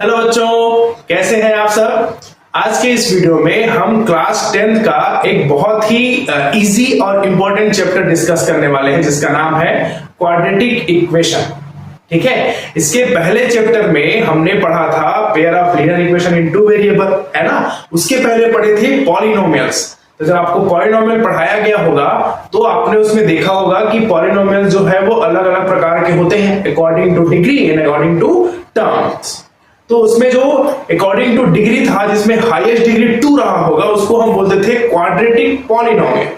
Hello बच्चों, कैसे हैं आप सब। आज के इस वीडियो में हम क्लास 10th का एक बहुत ही इजी और इंपॉर्टेंट चैप्टर डिस्कस करने वाले हैं जिसका नाम है क्वाड्रेटिक इक्वेशन। ठीक है, इसके पहले चैप्टर में हमने पढ़ा था pair of linear equation in two variable, है ना। उसके पहले पढ़े थे पॉलिनोमियल्स। तो जब आपको पॉलिनोमियल पढ़ाया गया होगा तो आपने उसमें देखा होगा कि पॉलिनोमियल जो है वो अलग अलग प्रकार के होते हैं according to degree and according to terms. तो उसमें जो अकॉर्डिंग टू डिग्री था जिसमें हाईएस्ट डिग्री 2 रहा होगा उसको हम बोलते थे क्वाड्रेटिक पॉलिनोमियल।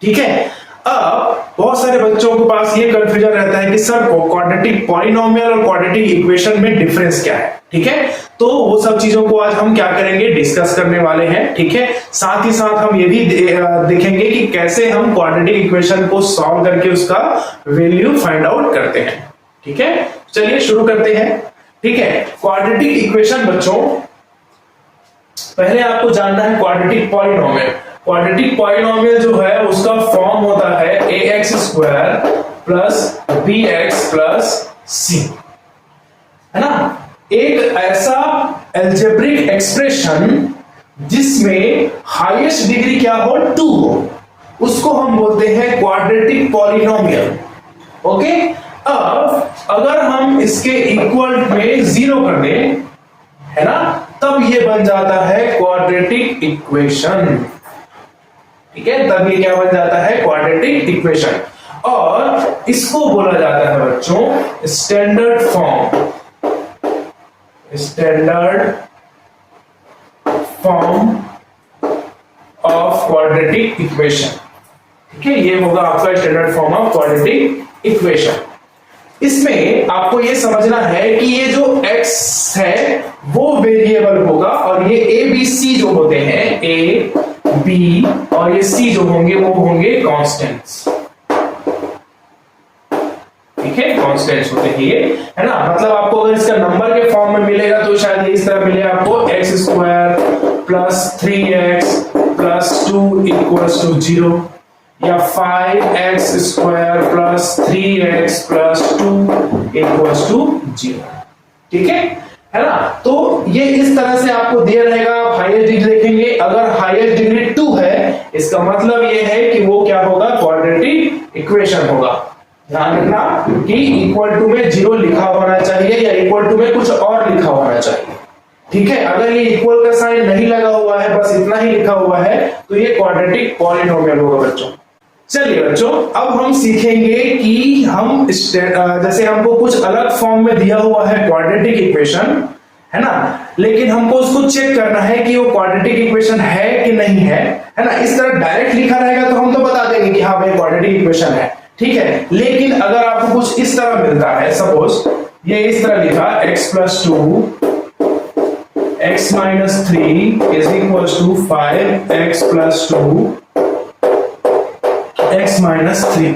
ठीक है, अब बहुत सारे बच्चों के पास ये कंफ्यूजन रहता है कि सर क्वाड्रेटिक पॉलिनोमियल और क्वाड्रेटिक इक्वेशन में डिफरेंस क्या है। ठीक है, तो वो सब चीजों को आज हम क्या करेंगे, डिस्कस करने वाले हैं। ठीक है, साथ ही साथ हम ये भी देखेंगे कि कैसे हम क्वाड्रेटिक इक्वेशन को सॉल्व करके उसका वैल्यू फाइंड आउट करते हैं। ठीक है, चलिए शुरू करते हैं। ठीक है, क्वाड्रेटिक इक्वेशन बच्चों, पहले आपको जानना है क्वाड्रेटिक पॉलिनोमियल। क्वाड्रेटिक पॉलिनोमियल जो है उसका फॉर्म होता है ax square plus bx plus c, है ना। एक ऐसा अलजेब्रिक एक्सप्रेशन जिसमें हाईएस्ट डिग्री क्या हो, 2 हो, उसको हम बोलते हैं क्वाड्रेटिक पॉलिनोमियल। ओके, अब अगर हम इसके इक्वल में 0 कर दें, है ना, तब ये बन जाता है क्वाड्रेटिक इक्वेशन। ठीक है, तब ये क्या बन जाता है, क्वाड्रेटिक इक्वेशन। और इसको बोला जाता है बच्चों standard form, standard form of quadratic equation. ठीक है, ये होगा आपका standard form of quadratic equation. इसमें आपको ये समझना है कि ये जो x है वो वेरिएबल होगा और ये a b c जो होते हैं, a b और ये c जो होंगे वो होंगे कांस्टेंट्स। ठीक है, कांस्टेंट्स होते हैं ये, है ना। मतलब आपको अगर इसका नंबर के फॉर्म में मिलेगा तो शायद ये इस तरह मिले आपको x square plus 3x plus 2 equals to 0, या 5x square plus 3x plus 2 equals to 0। ठीक है ना। तो ये इस तरह से आपको दिया रहेगा। आप हाईएस्ट डिग्री देखेंगे, अगर हाईएस्ट डिग्री 2 है इसका मतलब ये है कि वो क्या होगा, क्वाड्रेटिक इक्वेशन होगा। ध्यान रखना कि इक्वल टू में 0 लिखा होना चाहिए या इक्वल टू में कुछ और लिखा होना चाहिए। ठीक है, अगर ये इक्वल का साइन नहीं लगा हुआ है, बस इतना ही लिखा हुआ है, तो ये क्वाड्रेटिक पॉलिनोमियल होगा बच्चों। चलिए बच्चों, अब हम सीखेंगे कि हम जैसे हमको कुछ अलग फॉर्म में दिया हुआ है क्वाड्रेटिक इक्वेशन, है ना, लेकिन हमको उसको चेक करना है कि वो क्वाड्रेटिक इक्वेशन है कि नहीं है ना। इस तरह डायरेक्ट लिखा रहेगा तो हम तो बता देंगे कि हाँ भाई क्वाड्रेटिक इक्वेशन है। ठीक है, लेकिन अगर आपको कुछ इस तरह मिलता है, सपोज ये इस तरह लिखा x plus 2 x minus 3 is equals to 5x plus 2 x minus 3।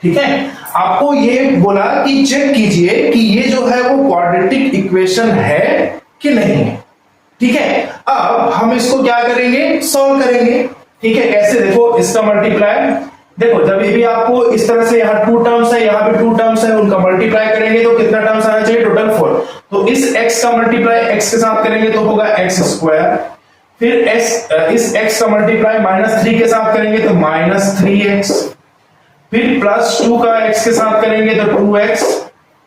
ठीक है, आपको ये बोला कि चेक कीजिए कि ये जो है वो क्वाड्रेटिक इक्वेशन है कि नहीं है। ठीक है, अब हम इसको क्या करेंगे, सॉल्व करेंगे। ठीक है, कैसे, देखो इसका मल्टीप्लाई, देखो जब भी आपको इस तरह से यहाँ 2 टर्म्स है, यहाँ पे 2 टर्म्स है, उनका मल्टीप्लाई करेंगे तो कितना टर्म्स आना चाहिए, टोटल 4। तो इस x का मल्टीप्लाई x के साथ करेंगे तो होगा x स्क्वायर, फिर इस x का मल्टीप्लाई -3 के साथ करेंगे तो -3x, फिर +2 का x के साथ करेंगे तो 2x,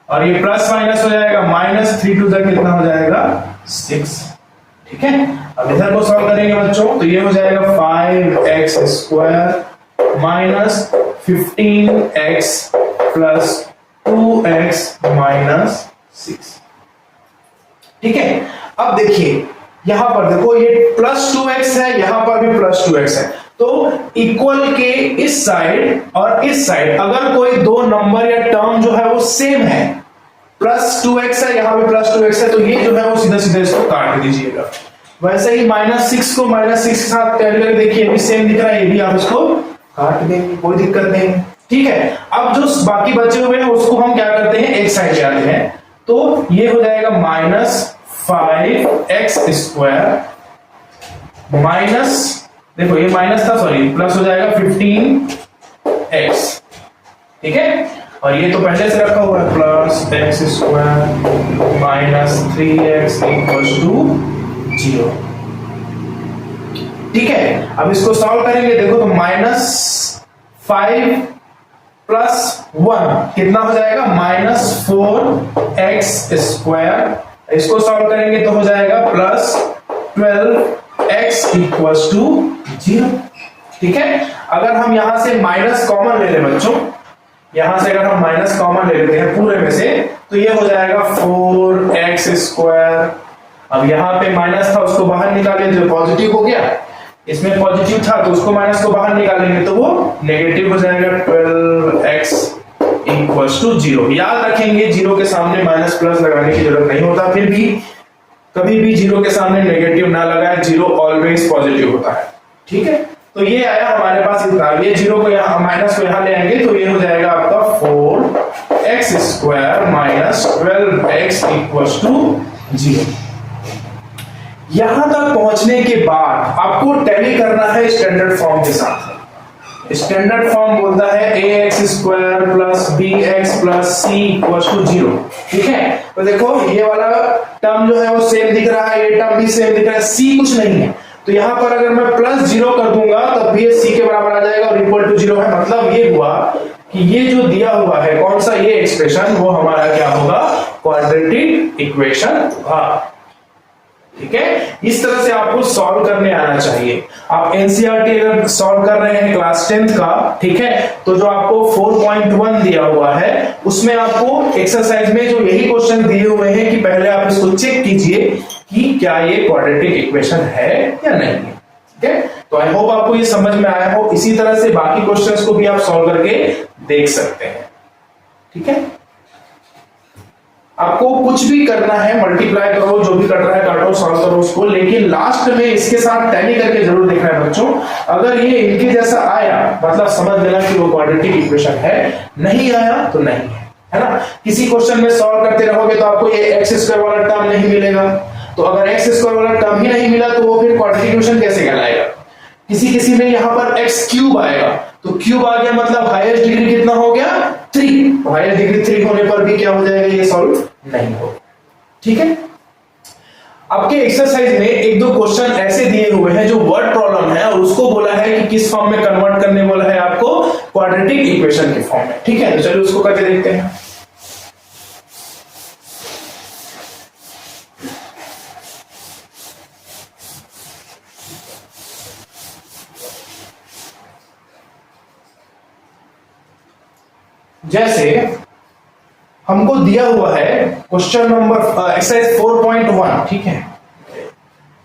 और ये प्लस माइनस हो जाएगा, -3 टू द कितना हो जाएगा, 6। ठीक है, अब इधर को सॉल्व करेंगे बच्चों तो ये हो जाएगा 5x square minus 15x plus 2x minus 6। ठीक है, अब देखिए यहां पर देखो ये प्लस 2x है, यहां पर भी प्लस 2x है, तो इक्वल के इस साइड और इस साइड अगर कोई दो नंबर या टर्म जो है वो सेम है, प्लस 2x है, यहां पे प्लस 2x है, तो ये जो है वो सीधा सीधा इसको काट दीजिएगा। वैसे ही -6 को -6 के साथ कैरी करके देखिए, ये भी सेम दिख रहा है, ये भी आप इसको काट देंगे, कोई दिक्कत नहीं। ठीक है, अब जो बाकी बचे हुए हैं उसको हम क्या करते हैं, एक साइड ले आते हैं, तो ये हो जाएगा -5x स्क्वायर माइनस, देखो ये माइनस था, सॉरी प्लस हो जाएगा 15x। ठीक है, और ये तो पहले से रखा हुआ है plus x square minus 3x equals to 0। ठीक है, अब इसको सॉल्व करेंगे, देखो तो -5 प्लस 1 कितना हो जाएगा, -4x स्क्वायर। इसको सॉल्व करेंगे तो हो जाएगा +12x इक्वल्स टू 0। ठीक है, अगर हम यहां से माइनस कॉमन ले लें बच्चों, यहां से अगर हम माइनस कॉमन ले लेते हैं पूरे में से, तो ये हो जाएगा 4x स्क्वायर। अब यहां पे माइनस था, उसको बाहर निकालें तो पॉजिटिव हो गया, इसमें पॉजिटिव था तो उसको माइनस को बाहर निकालेंगे तो वो नेगेटिव हो जाएगा, 12x इक्वल्स टू 0। याद रखेंगे 0 के सामने माइनस प्लस लगाने की जरूरत नहीं होता, फिर भी कभी भी 0 के सामने नेगेटिव ना लगाएं, 0 ऑलवेज पॉजिटिव होता है। ठीक है, तो ये आया हमारे पास इतना, ये 0 को यहाँ माइनस को यहाँ ले आएंगे तो ये हो जाएगा आपका 4x square minus 12x equals to 0। यहां तक पहुंचने के बाद आपको टैली करना है स्टैंडर्ड फॉर्म के साथ। स्टैंडर्ड फॉर्म बोलता है ax square plus bx plus c equals to 0। ठीक है, तो देखो ये वाला टर्म जो है वो सेम दिख रहा है, ये टर्म भी सेम दिख रहा है, c कुछ नहीं है, तो यहां पर अगर मैं +0 कर दूंगा तब भी ये c के बराबर आ जाएगा और इक्वल टू 0 है। मतलब ये हुआ कि ये जो दिया हुआ है कौन सा, ये एक्सप्रेशन वो हमारा क्या होगा, क्वाड्रेटिक इक्वेशन होगा। ठीक है, इस तरह से आपको सॉल्व करने आना चाहिए। आप एनसीईआरटी अगर सॉल्व कर रहे हैं क्लास 10th का, ठीक है, तो जो आपको 4.1 दिया हुआ है उसमें आपको एक्सरसाइज में जो यही क्वेश्चन दिए हुए हैं कि पहले आप इसको चेक कीजिए कि क्या ये क्वाड्रेटिक इक्वेशन है या नहीं है। ठीक है, तो आई होप आपको ये समझ में आया हो। इसी तरह से बाकी क्वेश्चंस को भी आप सॉल्व करके देख सकते हैं। ठीक है, आपको कुछ भी करना है, मल्टीप्लाई करो, जो भी कर रहा है काटो, सॉल्व करो उसको, लेकिन लास्ट में इसके साथ टैली करके जरूर देखना है बच्चों। अगर ये इनके जैसा आया मतलब समझ लेना कि वो क्वाड्रेटिक इक्वेशन है, नहीं आया तो नहीं है ना। किसी क्वेश्चन में सॉल्व करते रहोगे तो आपको ये एक्स स्क्वायर वाला टर्म नहीं मिलेगा, तो अगर एक्स स्क्वायर वाला टर्म ही नहीं मिला तो वो फिर क्वाड्रेटिक इक्वेशन कैसे कहलाएगा। किसी में यहां पर एक्स क्यूब आएगा, तो क्यूब आ गया मतलब हाईएस्ट डिग्री कितना हो गया, 3। हाईएस्ट डिग्री 3 होने पर भी क्या हो जाएगा, ये सॉल्व नहीं होगा। ठीक है, आपके एक्सरसाइज में एक दो क्वेश्चन ऐसे दिए हुए हैं जो वर्ड प्रॉब्लम है और उसको बोला है कि किस फॉर्म में कन्वर्ट करने बोला है आपको, क्वाड्रेटिक इक्वेशन के फॉर्म में। ठीक है, तो चलिए उसको करके देखते हैं। जैसे हमको दिया हुआ है क्वेश्चन नंबर एक्सरसाइज 4.1। ठीक है,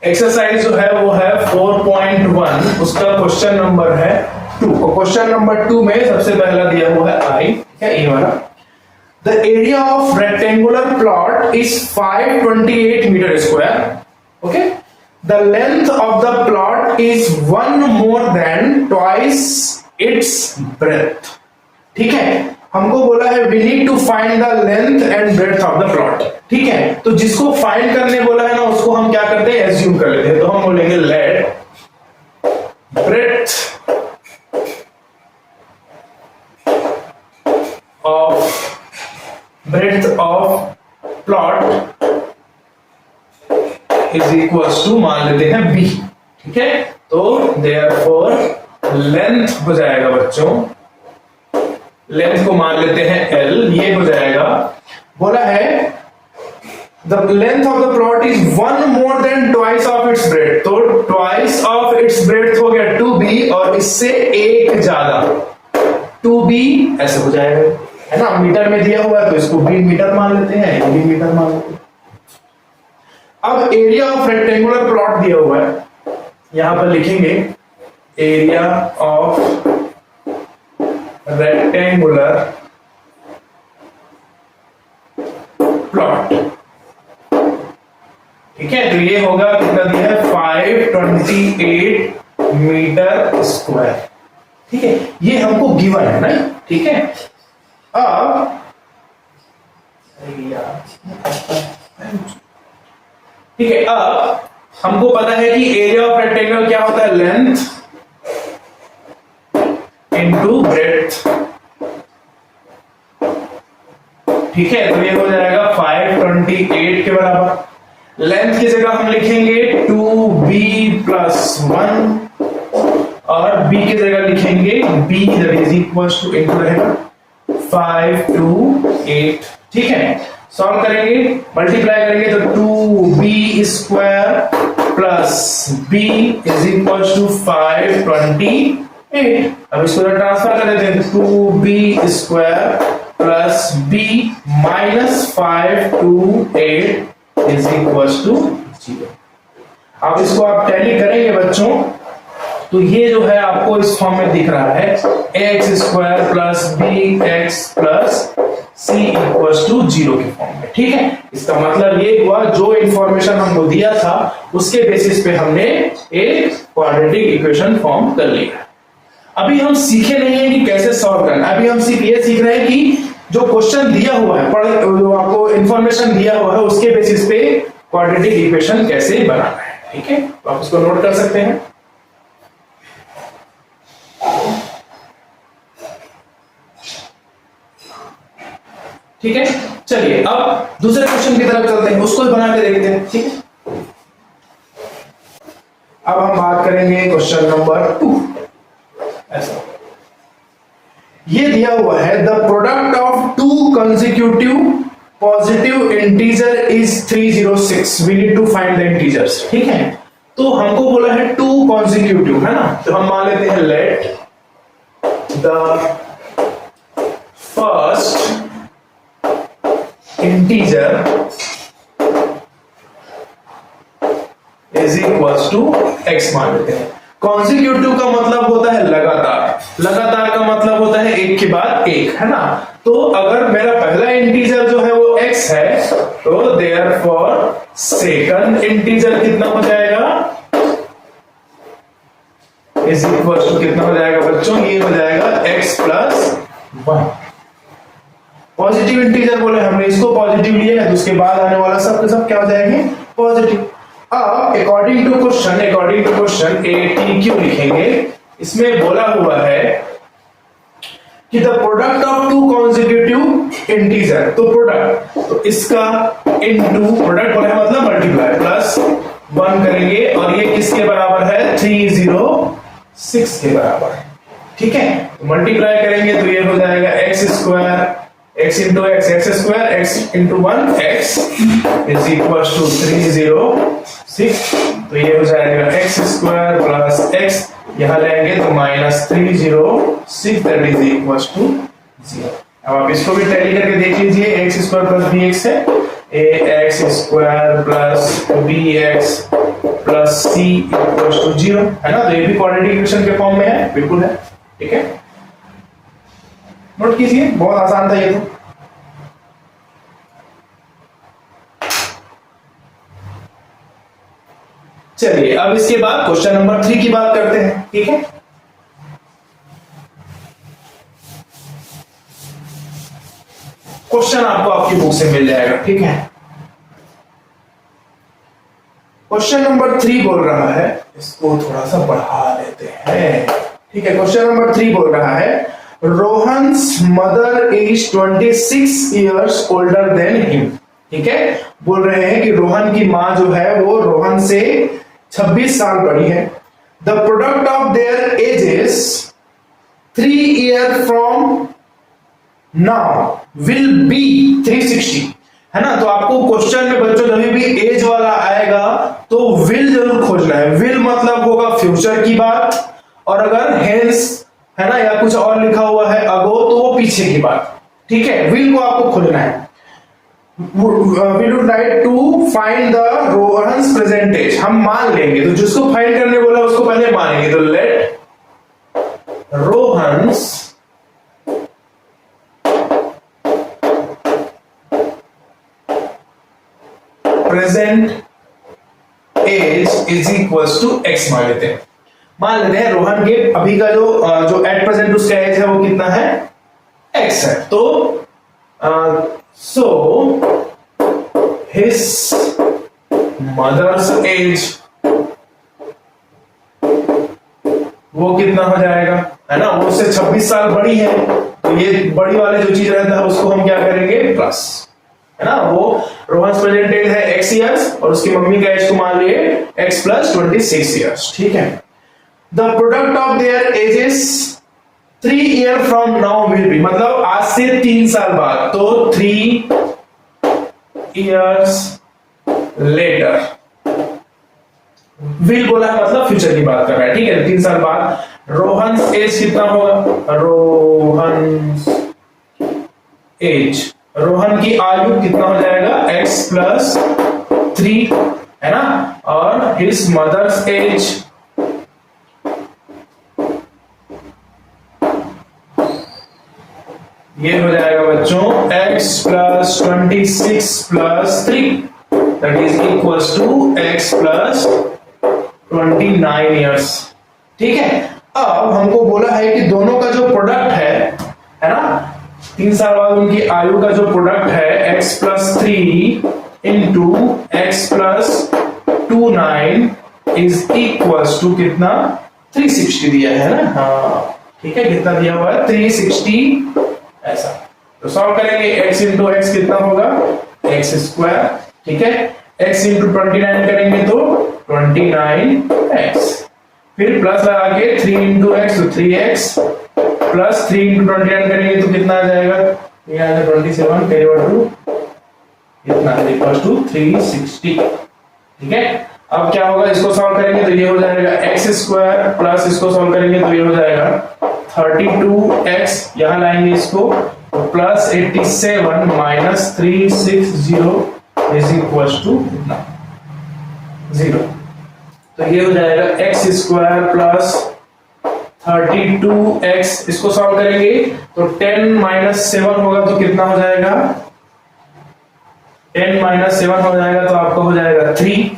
एक्सरसाइज जो है वो है 4.1, उसका क्वेश्चन नंबर है 2। और क्वेश्चन नंबर 2 में सबसे पहला दिया हुआ है आई, क्या ये वाला, the area of rectangular plot is 528 metre square. Okay, the length of the plot is 1 more than twice its breadth. ठीक है, हमको बोला है we need to find the length and breadth of the plot. ठीक है, तो जिसको find करने बोला है ना उसको हम क्या करते हैं, एज्यूम कर लेते हैं। तो हम बोलेंगे let breadth of plot is equals to, मान लेते हैं b। ठीक है, तो देयरफॉर लेंथ हो जाएगा बच्चों, लेंथ को मान लेते हैं L, ये हो जाएगा, बोला है the length of the plot is 1 more than twice of its breadth. तो ट्वाइस ऑफ इट्स ब्रेड्थ हो गया 2b और इससे एक ज्यादा 2b ऐसे हो जाएगा, है ना। मीटर में दिया हुआ है तो इसको b मीटर मान लेते हैं, b मीटर मान लेते हैं। अब एरिया ऑफ रेक्टेंगुलर प्लॉट दिया हुआ है, यहां पर लिखेंगे एरिया ऑफ रेक्टेंगुलर प्लॉट। ठीक है, तो ये होगा कितना दिया है, 528 मीटर स्क्वायर। ठीक है, ये हमको गिवन है ना। ठीक है, अब ठीक है, अब हमको पता है कि एरिया ऑफ रेक्टेंगल क्या होता है, लेंथ इनटू ब्रेड्थ। ठीक है, तो ये हो जाएगा 528 के बराबर। लेंथ की जगह हम लिखेंगे 2b + 1 और b की जगह लिखेंगे b that is equal to into रहेगा 5 to 8। ठीक है, सॉल्व करेंगे, मल्टीप्लाई करेंगे तो 2b square plus b is equal to 528। अब इसको ट्रांसफर कर देते हैं, 2b square plus b minus 528 is equal to 0। अब इसको आप टैली करेंगे बच्चों, तो ये जो है आपको इस फॉर्म में दिख रहा है x square plus B x plus C equal to 0 के फॉर्म में। ठीक है, इसका मतलब ये हुआ जो इंफॉर्मेशन हमको दिया था उसके बेसिस पे हमने एक क्वाड्रेटिक इक्वेशन फॉर्म कर लिया। अभी हम सीखे नहीं है कि कैसे सॉल्व करना, अभी हम सिर्फ ये सीख रहे हैं कि जो क्वेश्चन दिया हुआ है, जो आपको इंफॉर्मेशन दिया हुआ है उसके बेसिस पे क्वाड्रेटिक इक्वेशन कैसे बनाना है। ठीक है, तो आप इसको नोट कर सकते हैं। ठीक है, चलिए अब दूसरे क्वेश्चन की तरफ चलते हैं, उसको बना के देखते हैं। ठीक है, अब हम बात करेंगे क्वेश्चन नंबर 2। ऐसा ये दिया हुआ है, the product of 2 consecutive positive integer is 306। We need to find the integers. ठीक है, तो हमको बोला है 2 कंसेक्यूटिव, है ना, तो हम मान लेते हैं let the first integer is equal to x मान लेते हैं। कॉन्सिक्यूटिव का मतलब होता है लगातार, लगातार का मतलब होता है एक के बाद एक, है ना। तो अगर मेरा पहला इंटीजर जो है वो x है, तो देयरफॉर सेकंड इंटीजर कितना हो जाएगा, इज इक्वल टू कितना हो जाएगा बच्चों, ये हो जाएगा x + 1। पॉजिटिव इंटीजर बोले हमने, इसको पॉजिटिव लिया है तो उसके बाद आने वाला सब के सब क्या हो जाएंगे, पॉजिटिव। अब अकॉर्डिंग टू क्वेश्चन ATQ लिखेंगे। इसमें बोला हुआ है कि the product of 2 consecutive integer, तो प्रोडक्ट, तो इसका इनटू प्रोडक्ट बोला है मतलब मल्टीप्लाई प्लस 1 करेंगे और ये किसके बराबर है, 306 के बराबर। ठीक है, मल्टीप्लाई करेंगे तो ये हो जाएगा x square x into x, x square x into 1 x is equal to 306। तो ये हो जाएगा x स्क्वायर प्लस x, यहां लेंगे तो minus 306 that is equal to 0। अब आप इसको भी टैली करके देख लीजिए, x स्क्वायर प्लस bx है, ax square plus bx plus c equal to 0, है ना। तो ये भी क्वाड्रेटिक इक्वेशन के फॉर्म में है, बिल्कुल है। ठीक है, नोट कीजिए, बहुत आसान था ये तो। चलिए अब इसके बाद क्वेश्चन नंबर 3 की बात करते हैं। ठीक है, क्वेश्चन आपको आपकी बुक से मिल जाएगा। ठीक है, क्वेश्चन नंबर 3 बोल रहा है, इसको थोड़ा सा बढ़ा लेते हैं। ठीक है, क्वेश्चन नंबर 3 बोल रहा है, Rohan's mother is 26 years older than him। ठीक है, बोल रहे हैं कि रोहन की मां जो है वो रोहन से 26 साल बड़ी है। The product of their edges 3 years from now will be 360, है ना। तो आपको क्वेश्चन में बच्चों जब भी एज वाला आएगा तो विल जरूर खोजना है। विल मतलब होगा फ्यूचर की बात, और अगर हेंस, है ना, या कुछ और लिखा हुआ है अगो, तो वो पीछे की बात। ठीक है, विल को आपको खोजना है। We would like to find the Rohan's present age। हम मान लेंगे, तो जिसको फाइंड करने बोला उसको पहले मानेंगे। तो late Rohan's present age is equals to x मान लेते हैं। मान लेते हैं रोहन के अभी का जो एट प्रेजेंट उसका एज है वो कितना है, x है। तो so his mother's age वो कितना हो जाएगा, है ना, वो उससे 26 साल बड़ी है। तो ये बड़ी वाले जो चीज रहता है उसको हम क्या करेंगे प्लस, है ना। वो रोहन प्रेजेंट एज है x इयर्स और उसकी मम्मी का एज को मान लिए x प्लस 26 इयर्स, ठीक है। The product of their edges 3 year from now will be, मतलब आज से 3 साल बाद, तो 3 इयर्स लेटर, विल बोला है मतलब फ्यूचर की बात कर रहा है, ठीक है। 3 साल बाद रोहन एज कितना होगा, रोहन की आयु कितना हो जाएगा x प्लस 3, है ना। और हिज मदर्स एज ये हो जाएगा बच्चों x plus 26 plus 3, that is equals to x plus 29 years, ठीक है। अब हमको बोला है कि दोनों का जो प्रोडक्ट है ना, 3 साल बाद उनकी आयु का जो प्रोडक्ट है x plus 3 into x plus 29 is equals to कितना 360 दिया है ना, हाँ ठीक है। कितना दिया हुआ है 360 ऐसा। तो सॉल्व करेंगे x इंटू एक्स कितना होगा एक्स स्क्वायर, ठीक है। x इंटू 29 करेंगे तो 29x, फिर प्लस लगा के 3 इंटू एक्स तो 3x प्लस 3 इंटू 29 करेंगे तो कितना आ जाएगा, ये आ जाएगा 27 कैरी ओवर टू इतना इक्वल टू 360, ठीक है। अब क्या होगा, इसको सॉल्व करेंगे तो ये हो जाएगा एक्स स्क्वायर प्लस इसको सॉल्व करेंगे तो ये हो जाएगा 32x, यहां लाएंगे इसको तो plus 87 minus 360 is equal to कितना 0। तो ये हो जाएगा एक्स स्क्वायर प्लस 32x, इसको सॉल्व करेंगे तो 10 माइनस 7 होगा तो कितना हो जाएगा 10 माइनस 7 हो जाएगा तो आपका हो जाएगा 3,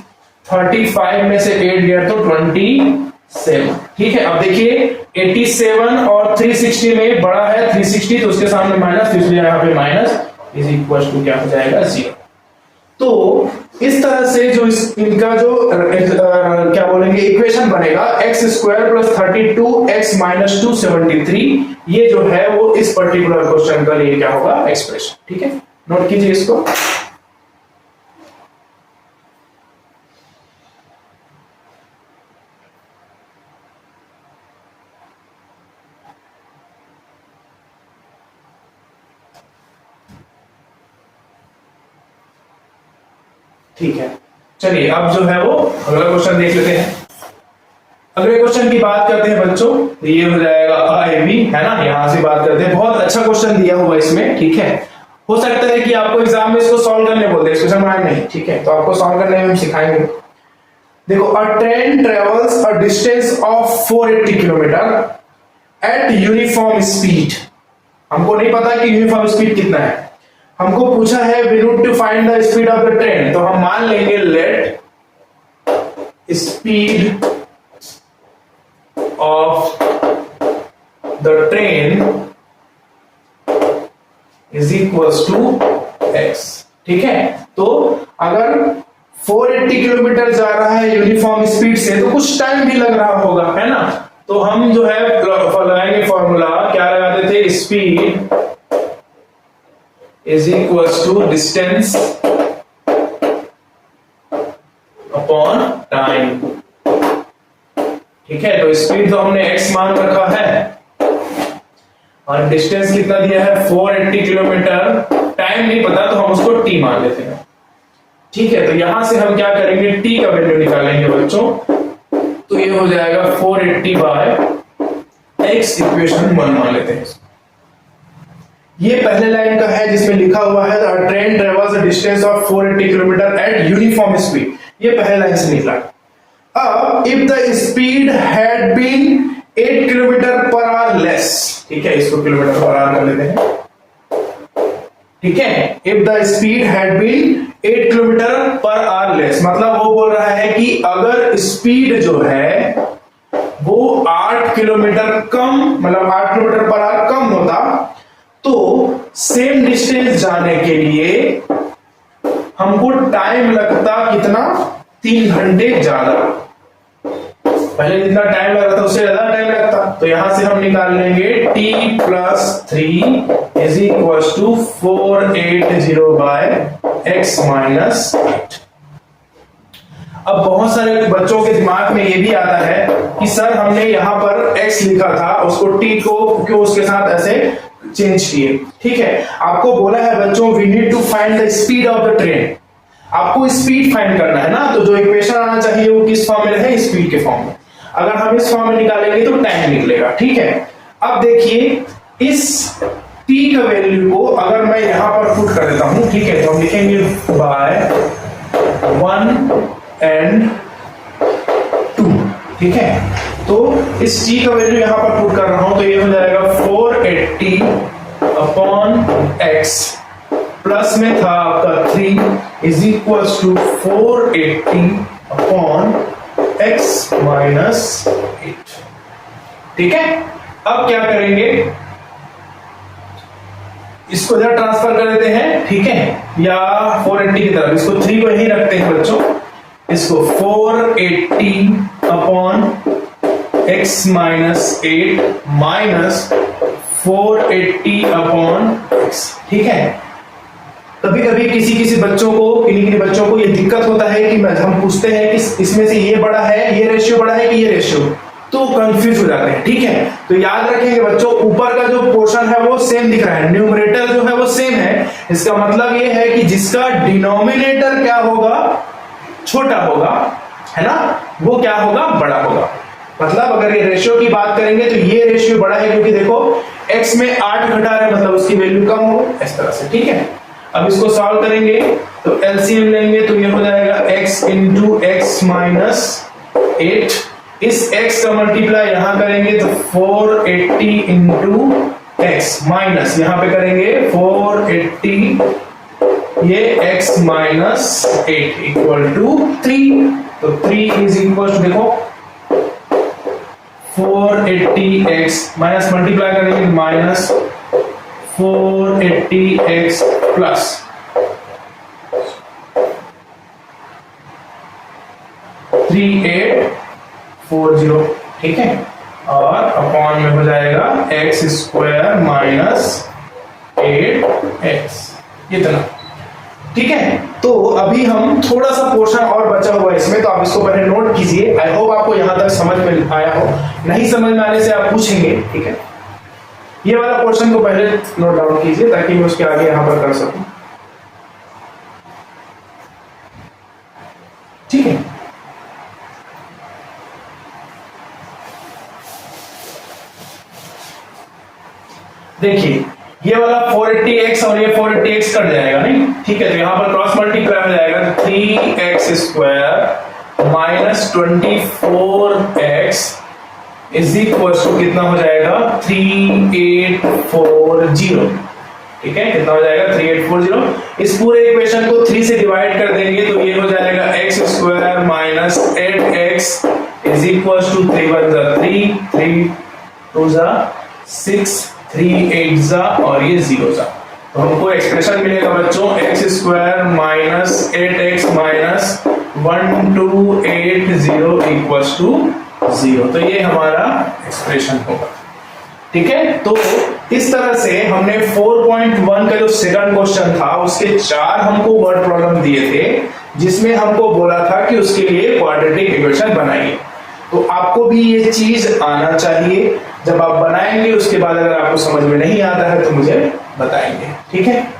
35 में से 8 गया तो 27, ठीक है। अब देखिए 87 और 360 में बड़ा है 360 तो उसके सामने माइनस, तो इसलिए यहाँ पे माइनस इज इक्वल टू क्या हो जाएगा 0। तो इस तरह से जो इनका जो क्या बोलेंगे इक्वेशन बनेगा x square plus 32x minus 273, ये जो है वो इस पर्टिकुलर क्वेश्चन का लिए क्या होगा एक्सप्रेशन, ठीक है। नोट कीजिए इसको। ठीक है, चलिए अब जो है वो अगला क्वेश्चन देख लेते हैं। अगले क्वेश्चन की बात करते हैं बच्चों, ये हो जाएगा AIB, है ना। यहां से बात करते हैं, बहुत अच्छा क्वेश्चन दिया हुआ इसमें, ठीक है। हो सकता है कि आपको एग्जाम में इसको सॉल्व करने बोलते हैं, क्वेश्चन बनाए नहीं, ठीक है। तो आपको सॉल्व करने में हम सिखाएंगे। देखो, अ train travels a distance of 480 kilometre at uniform speed. हमको नहीं पता कि यूनिफॉर्म स्पीड कितना है, हमको पूछा है we need to find the speed of the train. तो हम मान लेंगे let speed of the train is equals to x, ठीक है। तो अगर 480 किलोमीटर जा रहा है यूनिफॉर्म स्पीड से तो कुछ टाइम भी लग रहा होगा, है ना। तो हम जो है लगाएंगे फॉर्मूला, क्या लगाते थे, speed is equals to distance upon time, ठीक है। तो स्पीड तो हमने x मान रखा है और डिस्टेंस कितना दिया है 480 किलोमीटर, टाइम नहीं पता तो हम उसको t मान लेते हैं, ठीक है। तो यहां से हम क्या करेंगे, t का वैल्यू निकालेंगे बच्चों, तो ये हो जाएगा 480 बाय x, इक्वेशन 1 मान लेते हैं। ये पहले लाइन का है जिसमें लिखा हुआ है the train travels a distance of 480 kilometre at uniform speed, ये पहले लाइन से निकला। अब if the speed had been 8 kilometre per hour less, ठीक है, इसको किलोमीटर पर आवर कर लेते हैं, ठीक है। If the speed had been 8 kilometre per hour less, मतलब वो बोल रहा है कि अगर स्पीड जो है वो 8 किलोमीटर कम, मतलब 8 किलोमीटर पर आवर कम होता तो सेम डिस्टेंस जाने के लिए हमको टाइम लगता कितना, 3 घंटे ज्यादा। पहले जितना टाइम लग रहा था उससे ज्यादा टाइम लगता, तो यहां से हम निकाल लेंगे t plus 3 is equal to 480 by x minus 8। अब बहुत सारे बच्चों के दिमाग में ये भी आता है कि सर हमने यहाँ पर x लिखा था, उसको t को क्यों उसके साथ ऐसे चेंज किए। ठीक है, आपको बोला है बच्चों we need to find the speed of the train, आपको स्पीड फाइंड करना है ना, तो जो इक्वेशन आना चाहिए वो किस फॉर्म में रहे, स्पीड के फॉर्म में। अगर हम इस फॉर्म में निकालेंगे तो टाइम निकलेगा। ठीक है, अब देखिए इस t का वैल्यू को अगर मैं यहां पर पुट कर देता हूं, ठीक है, तो हम लिखेंगे बाय 1 एंड 2। ठीक है, तो इस t का वैल्यू यहां पर पुट कर रहा हूं, तो ये हो जाएगा 480 अपॉन x प्लस में था आपका 3 is equal to 480 upon x minus 8। ठीक है, अब क्या करेंगे, इसको जरा ट्रांसफर कर देते हैं। ठीक है, या 480 की तरफ इसको 3 को यही रखते हैं बच्चों, इसको 480 upon x minus 8 minus 480 upon x। ठीक है, कभी कभी किसी बच्चों को, किन्हीं बच्चों को ये दिक्कत होता है कि हम पूछते हैं कि इसमें से ये बड़ा है, ये रेशियो बड़ा है कि ये रेशियो, तो कंफ्यूज हो जाते हैं। ठीक है, तो याद रखेंगे बच्चों ऊपर का जो पोर्शन है वो सेम दिख रहा है, न्यूमरेटर जो है वो सेम है, इसका मतलब ये है कि जिसका डिनोमिनेटर क्या होगा, छोटा होगा, है ना, वो क्या होगा, बड़ा होगा। मतलब अगर ये रेशियो की बात करेंगे तो ये रेशियो बड़ा है, क्योंकि देखो x में 8 घटा रहे मतलब उसकी वैल्यू कम हो, इस तरह से। ठीक है, अब इसको सॉल्व करेंगे तो एलसीएम लेंगे तो ये हो जाएगा x इंटू एक्स माइनस 8, इस x का मल्टीप्लाई यहां करेंगे तो 480 इंटू एक्स माइनस यहां पे करेंगे 480 ये x माइनस 8 इक्वल टू 3, तो 3 इज इक्वल टू देखो 480x माइनस मल्टीप्लाई करेंगे माइनस 480x प्लस 3840। ठीक है, और अपॉन में हो जाएगा x स्क्वायर माइनस 8x, इतना। ठीक है, तो अभी हम थोड़ा सा पोर्शन और बचा हुआ है इसमें, तो आप इसको पहले नोट कीजिए। आई होप आपको यहां तक समझ में आया हो, नहीं समझ में आने से आप पूछेंगे। ठीक है, ये वाला पोर्शन को पहले नोट डाउन कीजिए ताकि मैं उसके आगे यहां पर कर सकूं। ठीक है, देखिए ये वाला 480x और ये 480x कट जाएगा, नहीं? ठीक है, तो यहां पर क्रॉस मल्टीप्लाई हो जाएगा, 3x square minus 24x is equal to कितना हो जाएगा 3840। ठीक है, कितना हो जाएगा 3840। इस पूरे इक्वेशन को 3 से डिवाइड कर देंगे तो ये हो जाएगा x square minus 8x is equal to 3 1 जा 3 3 2 जा 6 3 8 जा और ये 0 जा, तो हमको एक्सप्रेशन मिलेगा बच्चों x square minus 8x minus 1280 equals to 0, तो ये हमारा एक्सप्रेशन होगा। ठीक है, तो इस तरह से हमने 4.1 का जो सेकंड क्वेश्चन था उसके 4 हमको वर्ड प्रॉब्लम दिए थे, जिसमें हमको बोला था कि उसके लिए क्वाड्रेटिक इक्वेशन बनाइए। तो आपको भी ये चीज आना चाहिए, जब आप बनाएंगे उसके बाद अगर आपको समझ में नहीं आता है तो मुझे बताएंगे। ठीक है।